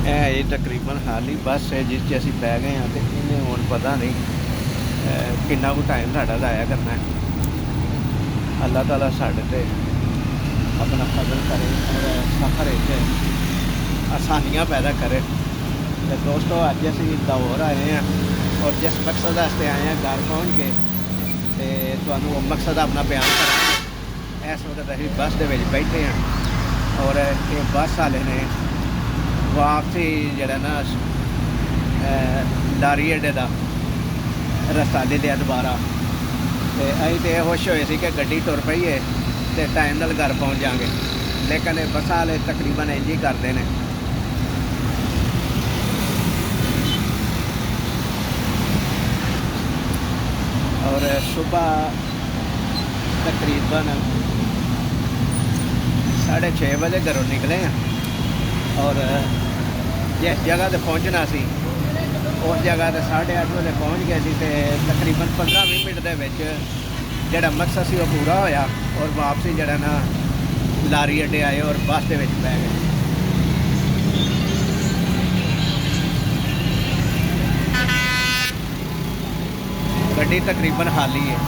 ਇਹ ਤਕਰੀਬਨ ਹਾਲੀ ਬੱਸ ਹੈ ਜਿਸ 'ਚ ਅਸੀਂ ਪੈ ਗਏ ਹਾਂ, ਤੇ ਇਹਨੇ ਹੁਣ ਪਤਾ ਨਹੀਂ ਕਿੰਨਾ ਕੁ ਟਾਈਮ ਸਾਡਾ ਜ਼ਾਇਆ ਕਰਨਾ ਹੈ। ਅੱਲਾਹ ਤਾਲਾ ਸਾਡੇ ਤੇ अपना फजल करे और सफ़र आसानियाँ पैदा करे। तो दोस्तों अज असी लाहौर आए हैं और जिस मकसद वास्ते आए हैं घर पहुँच गए तो वो मकसद अपना बयान करा। इस वक्त अभी बस के बैठे हैं और ये बस वाले ने वापसी जरा ना लारी अड्डे का रस्ता ले लिया दोबारा। तो अं तो खुश होए थे कि गड्डी तुर पई है तो टाइम नाल घर पहुँच जाएंगे, लेकिन बस वाले तकरीबन इंज ही करते हैं। और सुबह तकरीबन 6:30 बजे घरों निकले हैं और जिस जगह पर पहुँचना सी उस जगह पर 8:30 बजे पहुँच गए थे। तकरीबन 15-20 मिनट के जोड़ा मकसद से पूरा होया और वापसी जरा ना लारी अड्डे आए और बस के पै गए। गड्डी तकरीबन खाली है।